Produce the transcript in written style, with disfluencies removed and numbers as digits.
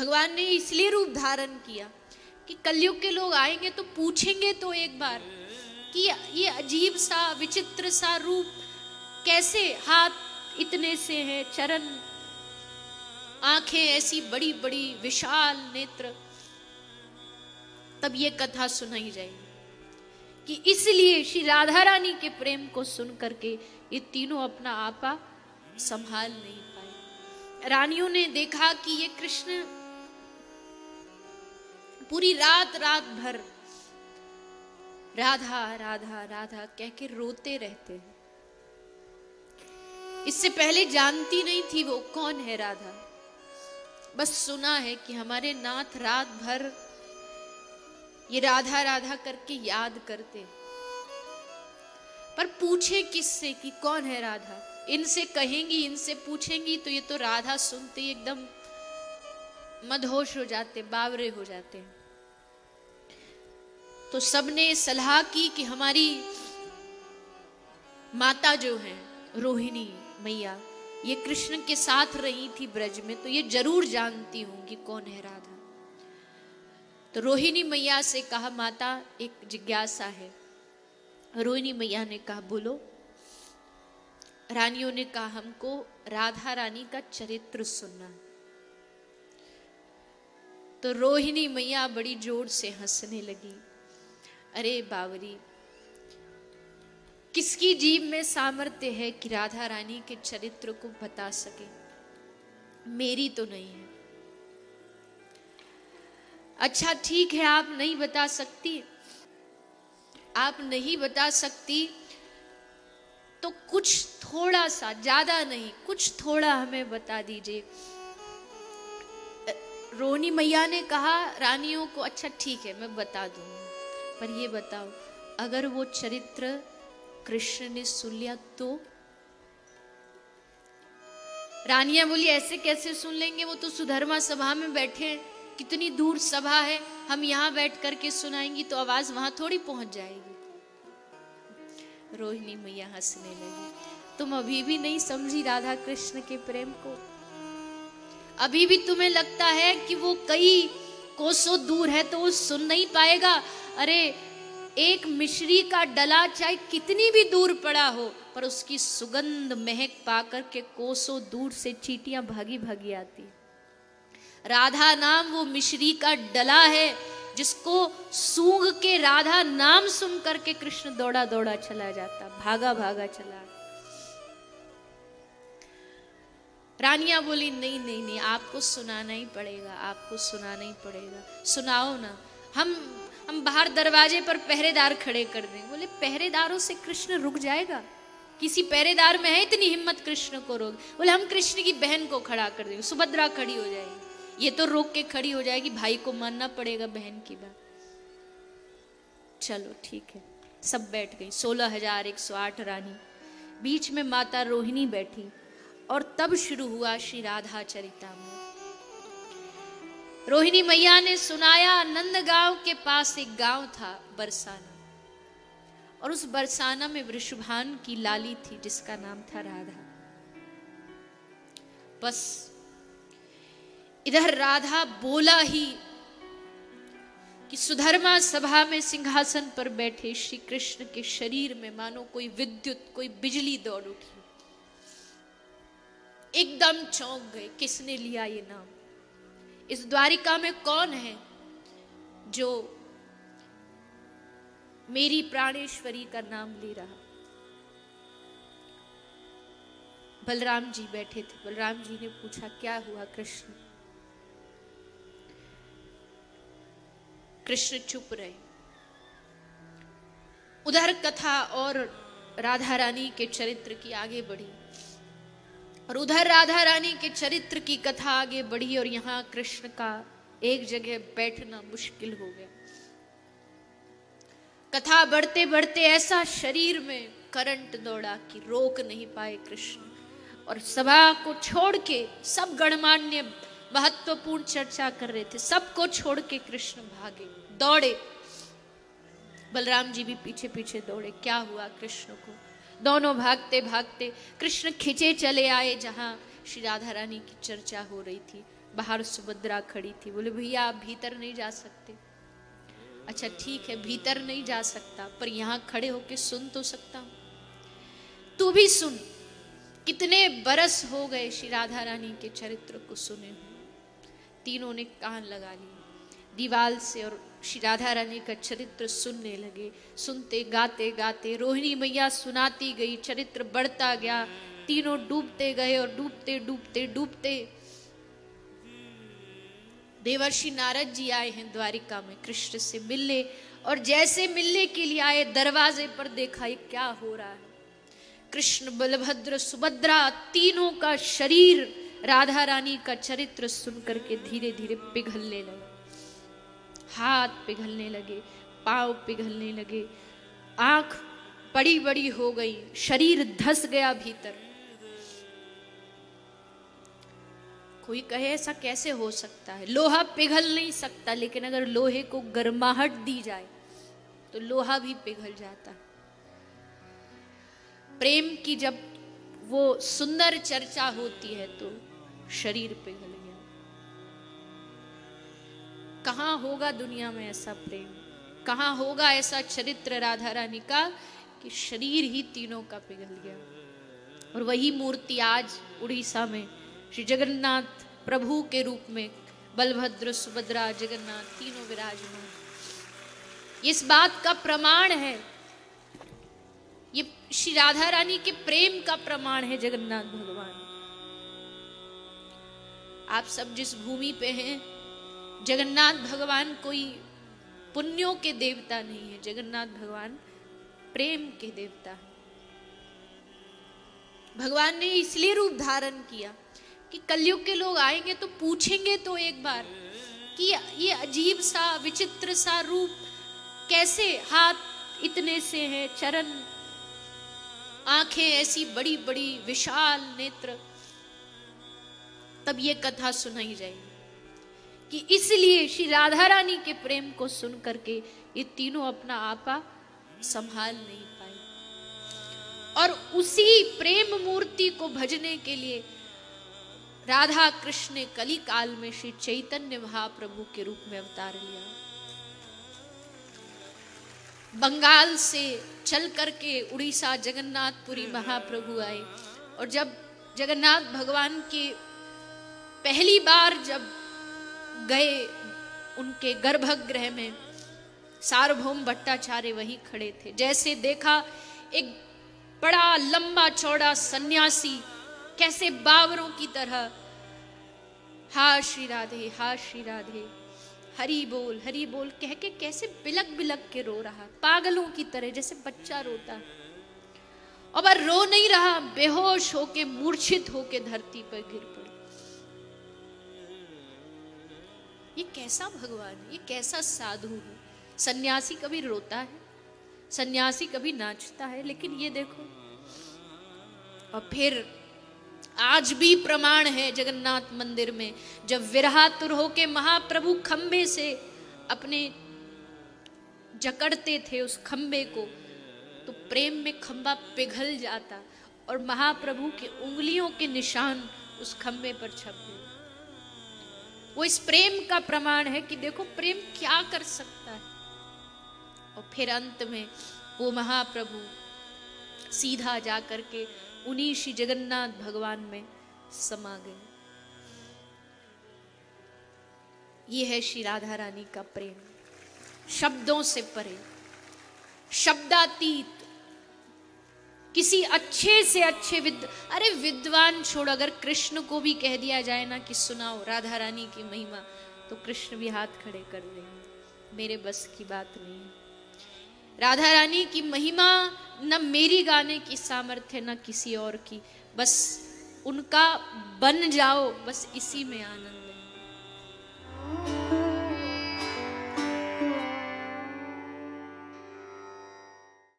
भगवान ने इसलिए रूप धारण किया कि कलयुग के लोग आएंगे तो पूछेंगे तो एक बार कि ये अजीब सा विचित्र सा रूप कैसे, हाथ इतने से हैं, चरण, आंखें ऐसी बड़ी बड़ी विशाल नेत्र। तब ये कथा सुनाई जाएगी कि इसलिए श्री राधा रानी के प्रेम को सुन करके ये तीनों अपना आपा संभाल नहीं पाए। रानियों ने देखा कि ये कृष्ण पूरी रात भर राधा राधा राधा कह के रोते रहते हैं। इससे पहले जानती नहीं थी वो कौन है राधा, बस सुना है कि हमारे नाथ रात भर ये राधा राधा करके याद करते, पर पूछे किससे कि कौन है राधा। इनसे कहेंगी, इनसे पूछेंगी तो ये तो राधा सुनते ही एकदम मदहोश हो जाते, बावरे हो जाते हैं। तो सबने सलाह की कि हमारी माता जो है रोहिणी मैया, ये कृष्ण के साथ रही थी ब्रज में, तो ये जरूर जानती होंगी कौन है राधा। तो रोहिणी मैया से कहा, माता एक जिज्ञासा है। रोहिणी मैया ने कहा, बोलो। रानियों ने कहा, हमको राधा रानी का चरित्र सुनना है। तो रोहिणी मैया बड़ी जोर से हंसने लगी। अरे बावरी, किसकी जीभ में सामर्थ्य है कि राधा रानी के चरित्र को बता सके? मेरी तो नहीं है। अच्छा ठीक है, आप नहीं बता सकती, आप नहीं बता सकती तो कुछ थोड़ा सा, ज्यादा नहीं, कुछ थोड़ा हमें बता दीजिए। रोहिणी मैया ने कहा रानियों को, अच्छा ठीक है मैं बता दूंगी, पर ये बताओ अगर वो चरित्र कृष्ण ने सुन लिया तो? रानियां बोली, ऐसे कैसे सुन लेंगे, वो तो सुधर्मा सभा में बैठे हैं, कितनी दूर सभा है, हम यहां बैठ करके सुनाएंगी तो आवाज वहां थोड़ी पहुंच जाएगी। रोहिणी मैया हंसने लगी, तुम अभी भी नहीं समझी राधा कृष्ण के प्रेम को? अभी भी तुम्हें लगता है कि वो कई कोसों दूर है तो वो सुन नहीं पाएगा? अरे एक मिश्री का डला चाहे कितनी भी दूर पड़ा हो, पर उसकी सुगंध महक पाकर के कोसों दूर से चींटियां भागी भागी आती। राधा नाम वो मिश्री का डला है जिसको सूंघ के राधा नाम सुन करके कृष्ण दौड़ा दौड़ा चला जाता, भागा भागा चला। रानियां बोली, नहीं नहीं नहीं, आपको सुनाना ही पड़ेगा, आपको सुनाना ही पड़ेगा, सुनाओ ना। हम बाहर दरवाजे पर पहरेदार खड़े कर दें। बोले, पहरेदारों से कृष्ण रुक जाएगा? किसी पहरेदार में है इतनी हिम्मत कृष्ण को रोक? बोले, हम कृष्ण की बहन को खड़ा कर देंगे, सुभद्रा खड़ी हो जाएगी, ये तो रोक के खड़ी हो जाएगी, भाई को मानना पड़ेगा बहन की बात। चलो ठीक है, सब बैठ गई, 16,108 रानी, बीच में माता रोहिणी बैठी, और तब शुरू हुआ श्री राधा चरितामृत। रोहिणी मैया ने सुनाया, नंदगांव के पास एक गांव था बरसाना, और उस बरसाना में वृषभान की लाली थी जिसका नाम था राधा। बस इधर राधा बोला ही कि सुधर्मा सभा में सिंहासन पर बैठे श्री कृष्ण के शरीर में मानो कोई विद्युत, कोई बिजली दौड़ उठी। एकदम चौंक गए, किसने लिया ये नाम? इस द्वारिका में कौन है जो मेरी प्राणेश्वरी का नाम ले रहा? बलराम जी बैठे थे। बलराम जी ने पूछा, क्या हुआ कृष्ण? कृष्ण चुप रहे। उधर कथा और राधा रानी के चरित्र की आगे बढ़ी, और उधर राधा रानी के चरित्र की कथा आगे बढ़ी, और यहां कृष्ण का एक जगह बैठना मुश्किल हो गया। कथा बढ़ते बढ़ते ऐसा शरीर में करंट दौड़ा कि रोक नहीं पाए कृष्ण, और सभा को छोड़ के सब गणमान्य महत्वपूर्ण चर्चा कर रहे थे, सबको छोड़ के कृष्ण भागे, दौड़े। बलराम जी भी पीछे पीछे दौड़े, क्या हुआ कृष्ण को? दोनों भागते भागते कृष्ण खिंचे चले आए जहां श्री राधा रानी की चर्चा हो रही थी। बाहर सुभद्रा खड़ी थी। बोले भैया आप भीतर नहीं जा सकते। अच्छा ठीक है, भीतर नहीं जा सकता, पर यहाँ खड़े होके सुन तो सकता हूँ। तू भी सुन। कितने बरस हो गए श्री राधा रानी के चरित्र को सुने हुए। तीनों ने कान लगा लिए दीवाल से और श्री राधा रानी का चरित्र सुनने लगे। सुनते गाते गाते रोहिणी मैया सुनाती गई, चरित्र बढ़ता गया। तीनों डूबते गए और डूबते डूबते डूबते देवर्षि नारद जी आए हैं द्वारिका में कृष्ण से मिलने, और जैसे मिलने के लिए आए दरवाजे पर देखा ये क्या हो रहा है। कृष्ण, बलभद्र, सुभद्रा तीनों का शरीर राधा रानी का चरित्र सुन करके धीरे धीरे पिघलने लगा। हाथ पिघलने लगे, पांव पिघलने लगे, आंख बड़ी बड़ी हो गई, शरीर धस गया भीतर। कोई कहे ऐसा कैसे हो सकता है, लोहा पिघल नहीं सकता, लेकिन अगर लोहे को गर्माहट दी जाए तो लोहा भी पिघल जाता है। प्रेम की जब वो सुंदर चर्चा होती है तो शरीर पिघल गया। कहां होगा दुनिया में ऐसा प्रेम, कहां होगा ऐसा चरित्र राधा रानी का कि शरीर ही तीनों का पिघल गया। और वही मूर्ति आज उड़ीसा में श्री जगन्नाथ प्रभु के रूप में बलभद्र, सुभद्रा, जगन्नाथ तीनों विराजमान। इस बात का प्रमाण है, ये श्री राधा रानी के प्रेम का प्रमाण है जगन्नाथ भगवान। आप सब जिस भूमि पे हैं, जगन्नाथ भगवान कोई पुण्यों के देवता नहीं है, जगन्नाथ भगवान प्रेम के देवता है। भगवान ने इसलिए रूप धारण किया कि कलयुग के लोग आएंगे तो पूछेंगे तो एक बार कि ये अजीब सा विचित्र सा रूप कैसे, हाथ इतने से हैं, चरण, आंखें ऐसी बड़ी बड़ी, विशाल नेत्र। तब ये कथा सुनाई जाएगी कि इसलिए श्री राधा रानी के प्रेम को सुन करके ये तीनों अपना आपा संभाल नहीं पाए। और उसी प्रेम मूर्ति को भजने के लिए राधा कृष्ण ने कली काल में श्री चैतन्य महाप्रभु के रूप में अवतार लिया। बंगाल से चल करके उड़ीसा जगन्नाथपुरी महाप्रभु आए, और जब जगन्नाथ भगवान के पहली बार जब गए उनके गर्भगृह में, सार्वभौम भट्टाचार्य वहीं खड़े थे। जैसे देखा एक बड़ा लंबा चौड़ा सन्यासी कैसे बावरों की तरह हा श्री राधे, हा श्री राधे, हरि बोल कह के कैसे बिलक बिलक के रो रहा, पागलों की तरह, जैसे बच्चा रोता है। और वह रो नहीं रहा, बेहोश होके मूर्छित होके धरती पर गिर पड़े। ये कैसा भगवान है, ये कैसा साधु है। सन्यासी कभी रोता है, सन्यासी कभी नाचता है, लेकिन ये देखो। और फिर आज भी प्रमाण है जगन्नाथ मंदिर में, जब विरहातुर होके महाप्रभु खंबे से अपने जकड़ते थे उस खंबे को, तो प्रेम में खंबा पिघल जाता और महाप्रभु के उंगलियों के निशान उस खंबे पर छप गए। वो इस प्रेम का प्रमाण है कि देखो प्रेम क्या कर सकता है। और फिर अंत में वो महाप्रभु सीधा जा करके उन्हीं श्री जगन्नाथ भगवान में समा गए। ये है श्री राधा रानी का प्रेम, शब्दों से परे, शब्दातीत। किसी अच्छे से अच्छे अरे विद्वान छोड़, अगर कृष्ण को भी कह दिया जाए ना कि सुनाओ राधा रानी की महिमा, तो कृष्ण भी हाथ खड़े कर देंगे, मेरे बस की बात नहीं। राधा रानी की महिमा न मेरी गाने की सामर्थ्य न किसी और की, बस उनका बन जाओ, बस इसी में आनंद।